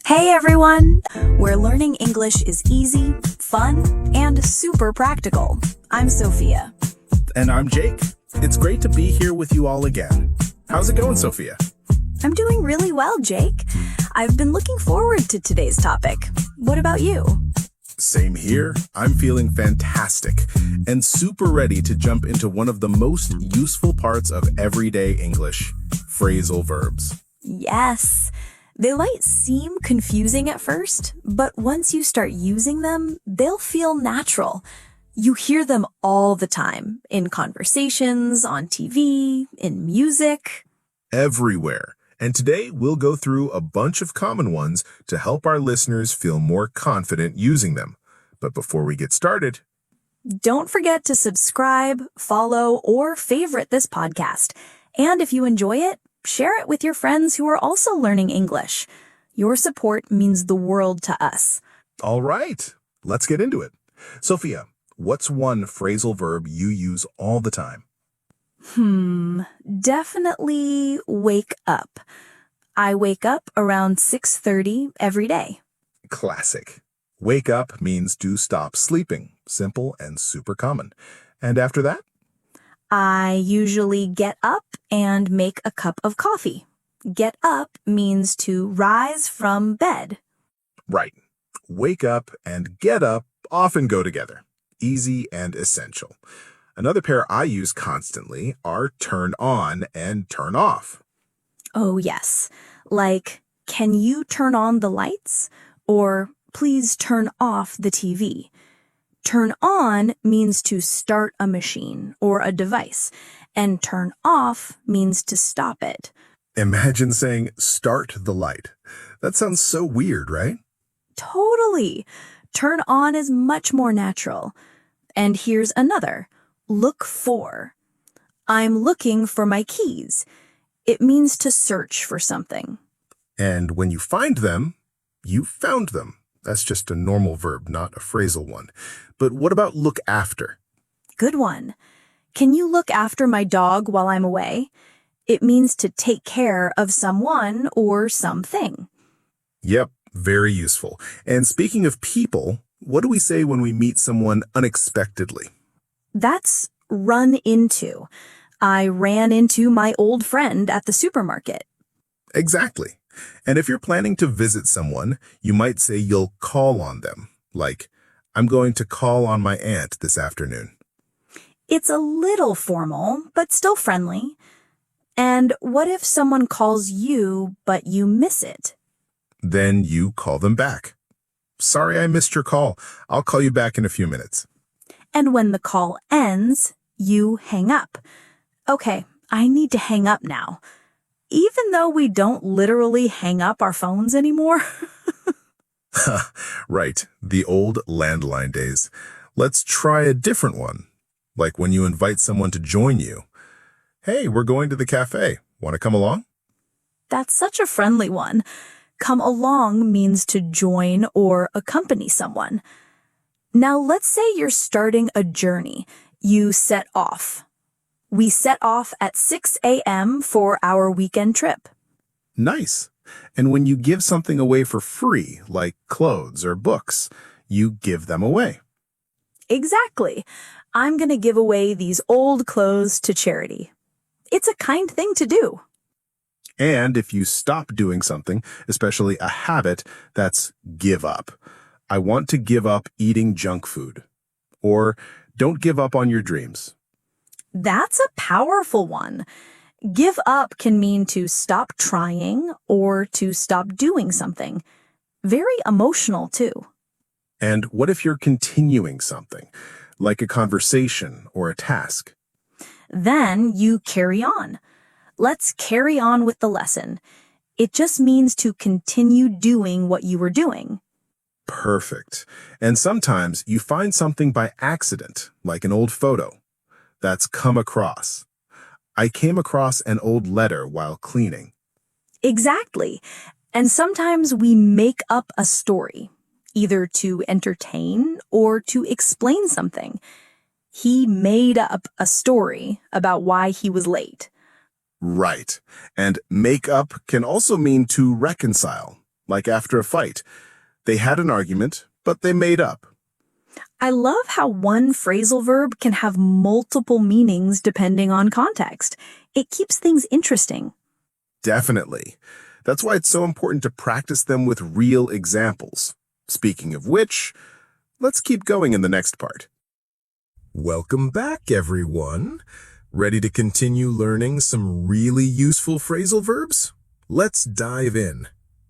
Hey everyone! Where learning English is easy, fun, and super practical. I'm Sophia. And I'm Jake. It's great to be here with you all again. How's it going, Sophia? I'm doing really well, Jake. I've been looking forward to today's topic. What about you? Same here. I'm feeling fantastic and super ready to jump into one of the most useful parts of everyday English, phrasal verbs. Yes. They might seem confusing at first, but once you start using them, they'll feel natural. You hear them all the time, in conversations, on TV, in music. Everywhere. And today we'll go through a bunch of common ones to help our listeners feel more confident using them. But before we get started, Don't forget to subscribe, follow, or favorite this podcast. And if you enjoy it, share it with your friends who are also learning English. Your support means the world to us. all right, let's get into it. Sophia, what's one phrasal verb you use all the time? Definitely wake up. I wake up around 6:30 every day. Classic. Wake up means to stop sleeping. Simple and super common. And after that? I usually get up and make a cup of coffee. Get up means to rise from bed. Right. Wake up and get up often go together. Easy and essential. Another pair I use constantly are turn on and turn off. Oh, yes. Like, can you turn on the lights? Or please turn off the TV. Turn on means to start a machine or a device, and turn off means to stop it. Imagine saying start the light. That sounds so weird, right? Totally. Turn on is much more natural. And here's another. Look for. I'm looking for my keys. It means to search for something. And when you find them, you found them. That's just a normal verb, not a phrasal one. But what about look after? Good one. Can you look after my dog while I'm away? It means to take care of someone or something. Yep, very useful. And speaking of people, what do we say when we meet someone unexpectedly? That's run into. I ran into my old friend at the supermarket. Exactly. And if you're planning to visit someone, you might say you'll call on them, like, I'm going to call on my aunt this afternoon. It's a little formal, but still friendly. And what if someone calls you, but you miss it? Then you call them back. Sorry I missed your call. I'll call you back in a few minutes. And when the call ends, you hang up. Okay, I need to hang up now. Even though we don't literally hang up our phones anymore. Right, the old landline days. Let's try a different one. Like when you invite someone to join you. Hey, we're going to the cafe. Want to come along? That's such a friendly one. Come along means to join or accompany someone. Now let's say you're starting a journey. You set off. We set off at 6 a.m. for our weekend trip. Nice. And when you give something away for free, like clothes or books, you give them away. Exactly. I'm going to give away these old clothes to charity. It's a kind thing to do. And if you stop doing something, especially a habit, that's give up. I want to give up eating junk food. Or don't give up on your dreams. That's a powerful one. Give up can mean to stop trying or to stop doing something. Very emotional, too. And what if you're continuing something, like a conversation or a task? Then you carry on. Let's carry on with the lesson. It just means to continue doing what you were doing. Perfect. And sometimes you find something by accident, like an old photo. That's come across. I came across an old letter while cleaning. Exactly. And sometimes we make up a story, either to entertain or to explain something. He made up a story about why he was late. Right. And make up can also mean to reconcile, like after a fight. They had an argument, but they made up. I love how one phrasal verb can have multiple meanings depending on context. It keeps things interesting. Definitely. That's why it's so important to practice them with real examples. Speaking of which, let's keep going in the next part. Welcome back, everyone. Ready to continue learning some really useful phrasal verbs? Let's dive in.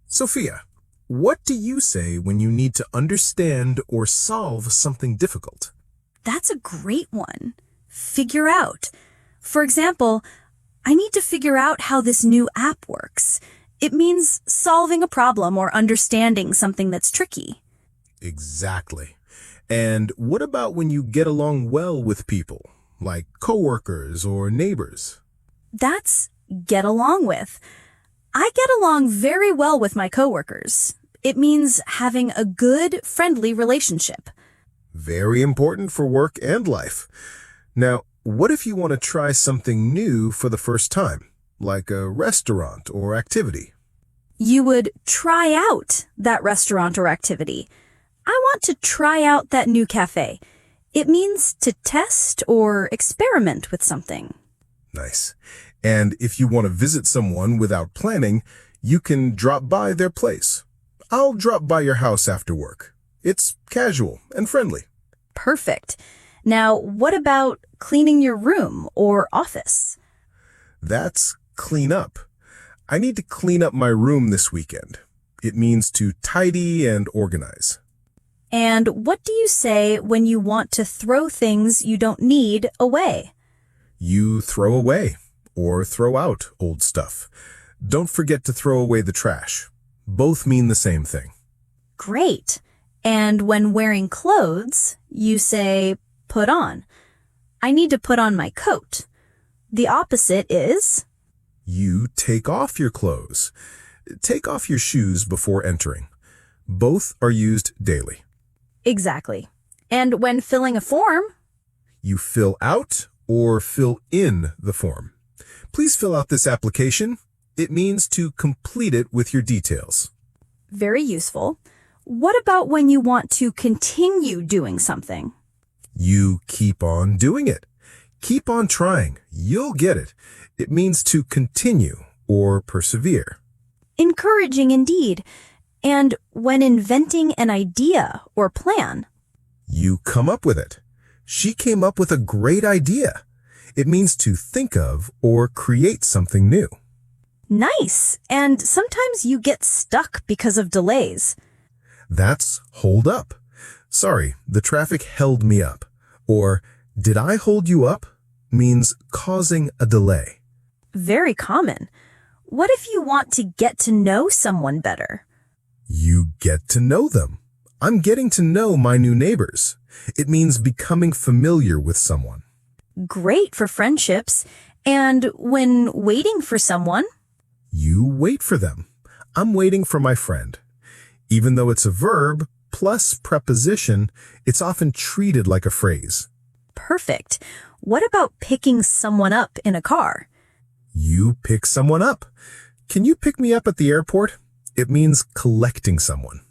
Sophia, what do you say when you need to understand or solve something difficult? That's a great one. Figure out. For example, I need to figure out how this new app works. It means solving a problem or understanding something that's tricky. Exactly. And what about when you get along well with people, like coworkers or neighbors? That's get along with. I get along very well with my coworkers. It means having a good, friendly relationship. Very important for work and life. Now, what if you want to try something new for the first time, like a restaurant or activity? You would try out that restaurant or activity. I want to try out that new cafe. It means to test or experiment with something. Nice. And if you want to visit someone without planning, you can drop by their place. I'll drop by your house after work. It's casual and friendly. Perfect. Now, what about cleaning your room or office? That's clean up. I need to clean up my room this weekend. It means to tidy and organize. And what do you say when you want to throw things you don't need away? You throw away or throw out old stuff. Don't forget to throw away the trash. Both mean the same thing. Great. And when wearing clothes, you say put on. I need to put on my coat. The opposite is? You take off your clothes. Take off your shoes before entering. Both are used daily. Exactly. And when filling a form? You fill out or fill in the form. Please fill out this application. It means to complete it with your details. Very useful. What about when you want to continue doing something? You keep on doing it. Keep on trying. You'll get it. It means to continue or persevere. Encouraging indeed. And when inventing an idea or plan? You come up with it. She came up with a great idea. It means to think of or create something new. Nice. And sometimes you get stuck because of delays. That's hold up. Sorry, the traffic held me up. Or did I hold you up means causing a delay. Very common. What if you want to get to know someone better? You get to know them. I'm getting to know my new neighbors. It means becoming familiar with someone. Great for friendships. And when waiting for someone? You wait for them. I'm waiting for my friend. Even though it's a verb plus preposition, it's often treated like a phrase. Perfect. What about picking someone up in a car? You pick someone up. Can you pick me up at the airport? It means collecting someone.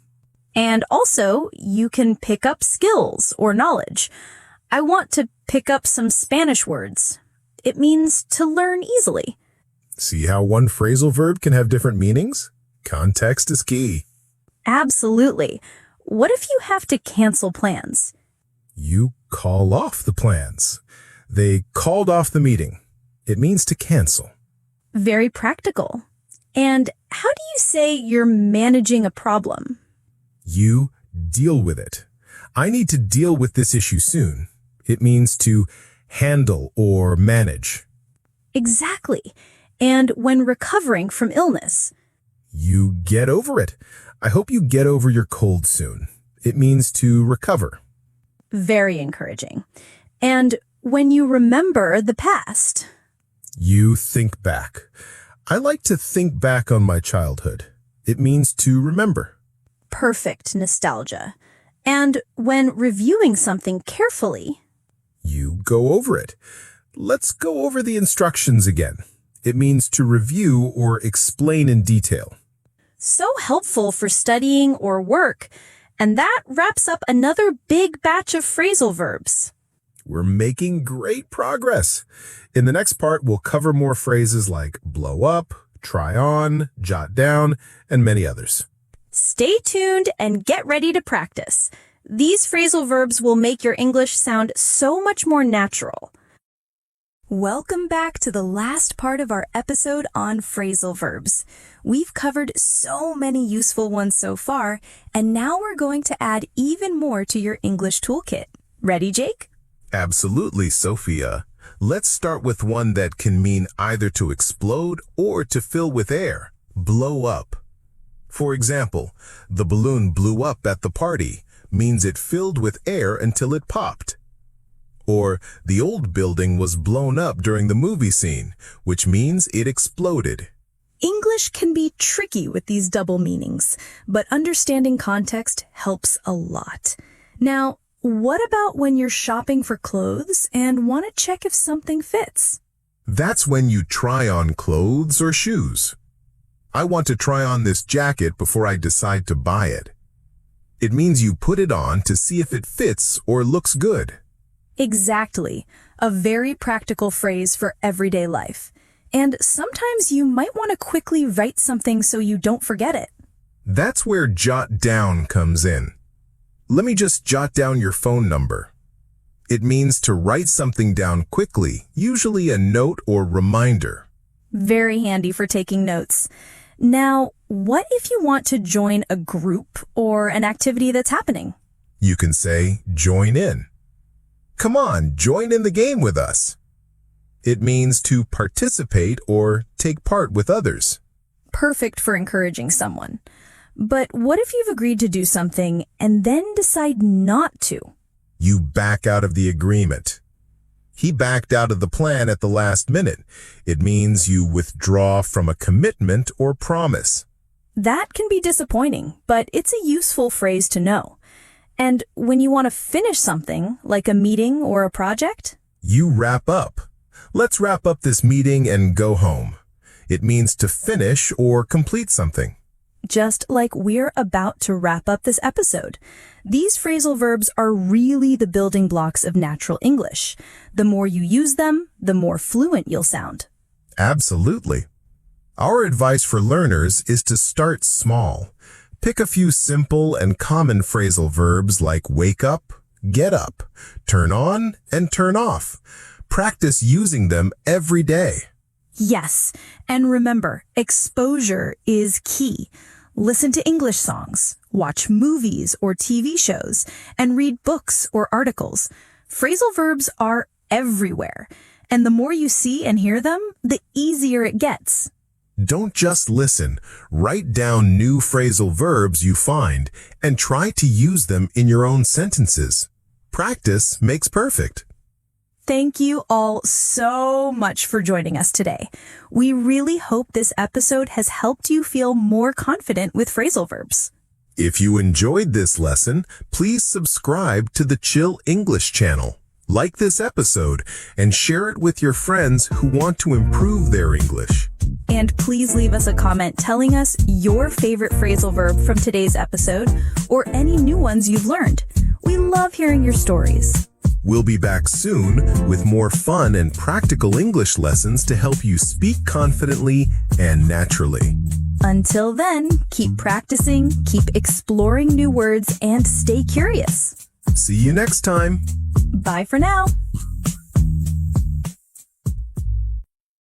And also, you can pick up skills or knowledge. I want to pick up some Spanish words. It means to learn easily. See how one phrasal verb can have different meanings? Context is key. Absolutely. What if you have to cancel plans? You call off the plans. They called off the meeting. It means to cancel. Very practical. And how do you say you're managing a problem? You deal with it. I need to deal with this issue soon. It means to handle or manage. Exactly. And when recovering from illness? You get over it. I hope you get over your cold soon. It means to recover. Very encouraging. And when you remember the past? You think back. I like to think back on my childhood. It means to remember. Perfect nostalgia. And when reviewing something carefully? You go over it. Let's go over the instructions again. It means to review or explain in detail. So helpful for studying or work. And that wraps up another big batch of phrasal verbs. We're making great progress. In the next part, we'll cover more phrases like blow up, try on, jot down, and many others. Stay tuned and get ready to practice. These phrasal verbs will make your English sound so much more natural. Welcome back to the last part of our episode on phrasal verbs. We've covered so many useful ones so far, and now we're going to add even more to your English toolkit. Ready, Jake? Absolutely, Sophia. Let's start with one that can mean either to explode or to fill with air. Blow up. For example, the balloon blew up at the party means it filled with air until it popped. Or the old building was blown up during the movie scene, which means it exploded. English can be tricky with these double meanings, but understanding context helps a lot. Now, what about when you're shopping for clothes and want to check if something fits? That's when you try on clothes or shoes. I want to try on this jacket before I decide to buy it. It means you put it on to see if it fits or looks good. Exactly. A very practical phrase for everyday life. And sometimes you might want to quickly write something so you don't forget it. That's where jot down comes in. Let me just jot down your phone number. It means to write something down quickly, usually a note or reminder. Very handy for taking notes. Now, what if you want to join a group or an activity that's happening? You can say, join in. Come on, join in the game with us. It means to participate or take part with others. Perfect for encouraging someone. But what if you've agreed to do something and then decide not to? You back out of the agreement. He backed out of the plan at the last minute. It means you withdraw from a commitment or promise. That can be disappointing, but it's a useful phrase to know. And when you want to finish something, like a meeting or a project? You wrap up. Let's wrap up this meeting and go home. It means to finish or complete something. Just like we're about to wrap up this episode. These phrasal verbs are really the building blocks of natural English. The more you use them, the more fluent you'll sound. Absolutely. Our advice for learners is to start small. Pick a few simple and common phrasal verbs like wake up, get up, turn on, and turn off. Practice using them every day. Yes, and remember, exposure is key. Listen to English songs, watch movies or TV shows, and read books or articles. Phrasal verbs are everywhere, and the more you see and hear them, the easier it gets. Don't just listen. Write down new phrasal verbs you find and try to use them in your own sentences. Practice makes perfect. Thank you all so much for joining us today. We really hope this episode has helped you feel more confident with phrasal verbs. If you enjoyed this lesson, please subscribe to the Chill English channel. Like this episode and share it with your friends who want to improve their English. And please leave us a comment telling us your favorite phrasal verb from today's episode or any new ones you've learned. We love hearing your stories. We'll be back soon with more fun and practical English lessons to help you speak confidently and naturally. Until then, keep practicing, keep exploring new words, and stay curious. See you next time. Bye for now.